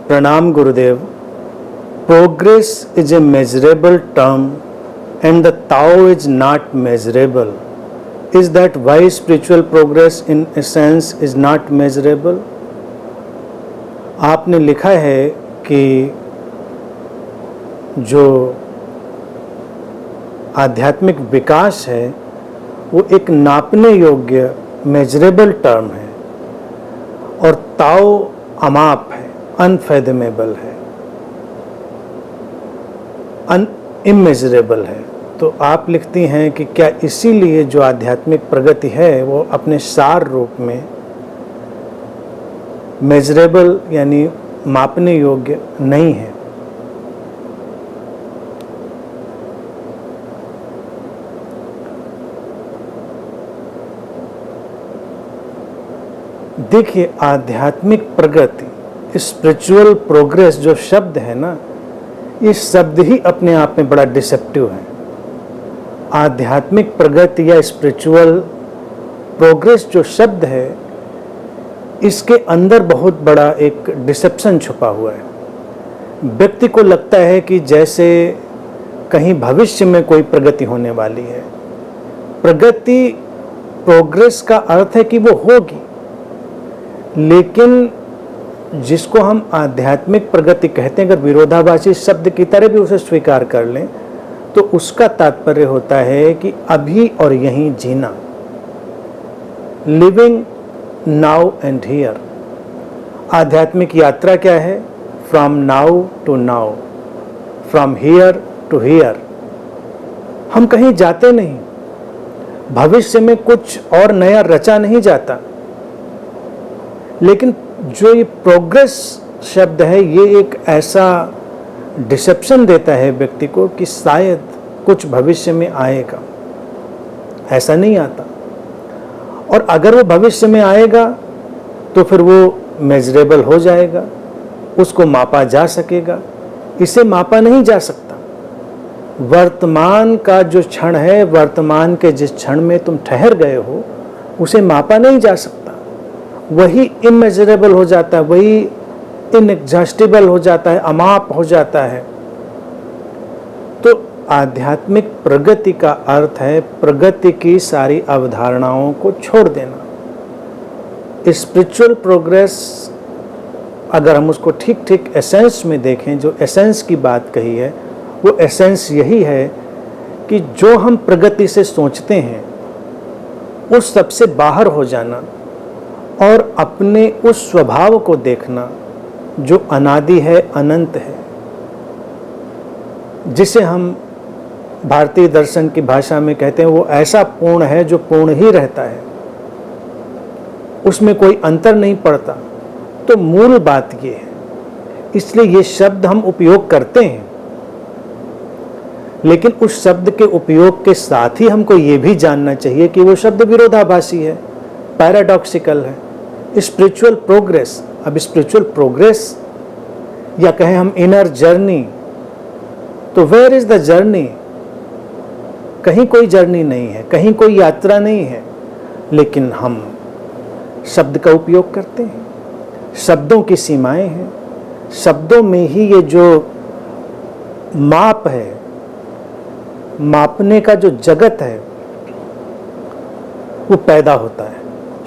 Pranam Gurudev. Progress is a measurable term and the Tao is not measurable. Is that why spiritual progress in essence is not measurable? आपने लिखा है कि जो आध्यात्मिक विकास है वो एक नापने योग्य मेजरेबल टर्म है और ताओ अमाप है, अनफेदमेबल है, इमेजरेबल है। तो आप लिखती हैं कि क्या इसीलिए जो आध्यात्मिक प्रगति है वो अपने सार रूप में मेजरेबल यानी मापने योग्य नहीं है। देखिए, आध्यात्मिक प्रगति, स्पिरिचुअल प्रोग्रेस जो शब्द है ना, ये शब्द ही अपने आप में बड़ा डिसेप्टिव है। आध्यात्मिक प्रगति या स्पिरिचुअल प्रोग्रेस जो शब्द है, इसके अंदर बहुत बड़ा एक डिसेप्शन छुपा हुआ है। व्यक्ति को लगता है कि जैसे कहीं भविष्य में कोई प्रगति होने वाली है। प्रगति, प्रोग्रेस का अर्थ है कि वो होगी, लेकिन जिसको हम आध्यात्मिक प्रगति कहते हैं, अगर विरोधाभासी शब्द की तरह भी उसे स्वीकार कर लें तो उसका तात्पर्य होता है कि अभी और यहीं जीना, लिविंग नाउ एंड हियर। आध्यात्मिक यात्रा क्या है? From now to now, from here to here. हम कहीं जाते नहीं, भविष्य में कुछ और नया रचा नहीं जाता। लेकिन जो ये प्रोग्रेस शब्द है, ये एक ऐसा डिसेप्शन देता है व्यक्ति को कि शायद कुछ भविष्य में आएगा। ऐसा नहीं आता, और अगर वो भविष्य में आएगा तो फिर वो मेजरेबल हो जाएगा, उसको मापा जा सकेगा। इसे मापा नहीं जा सकता। वर्तमान का जो क्षण है, वर्तमान के जिस क्षण में तुम ठहर गए हो, उसे मापा नहीं जा सकता। वही इमेजरेबल हो जाता है, वही इनएग्जॉस्टिबल हो जाता है, अमाप हो जाता है। तो आध्यात्मिक प्रगति का अर्थ है प्रगति की सारी अवधारणाओं को छोड़ देना। स्पिरिचुअल प्रोग्रेस, अगर हम उसको ठीक ठीक एसेंस में देखें, जो एसेंस की बात कही है, वो एसेंस यही है कि जो हम प्रगति से सोचते हैं उस सबसे बाहर हो जाना और अपने उस स्वभाव को देखना जो अनादि है, अनंत है, जिसे हम भारतीय दर्शन की भाषा में कहते हैं वो ऐसा पूर्ण है जो पूर्ण ही रहता है, उसमें कोई अंतर नहीं पड़ता। तो मूल बात ये है, इसलिए ये शब्द हम उपयोग करते हैं, लेकिन उस शब्द के उपयोग के साथ ही हमको ये भी जानना चाहिए कि वो शब्द विरोधाभासी है, पैराडॉक्सिकल है। स्पिरिचुअल प्रोग्रेस, अब स्पिरिचुअल प्रोग्रेस या कहें हम इनर जर्नी, तो वेयर इज द जर्नी? कहीं कोई जर्नी नहीं है, कहीं कोई यात्रा नहीं है, लेकिन हम शब्द का उपयोग करते हैं। शब्दों की सीमाएं हैं, शब्दों में ही ये जो माप है, मापने का जो जगत है वो पैदा होता है,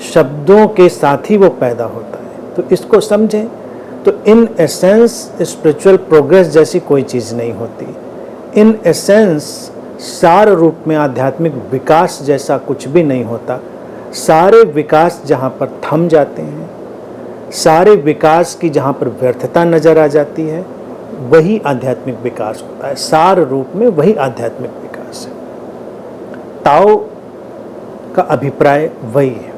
शब्दों के साथ ही वो पैदा होता है। तो इसको समझें तो इन एसेंस स्पिरिचुअल प्रोग्रेस जैसी कोई चीज़ नहीं होती। इन एसेंस सार रूप में आध्यात्मिक विकास जैसा कुछ भी नहीं होता। सारे विकास जहाँ पर थम जाते हैं, सारे विकास की जहाँ पर व्यर्थता नजर आ जाती है, वही आध्यात्मिक विकास होता है। सार रूप में वही आध्यात्मिक विकास है। ताओ का अभिप्राय वही है।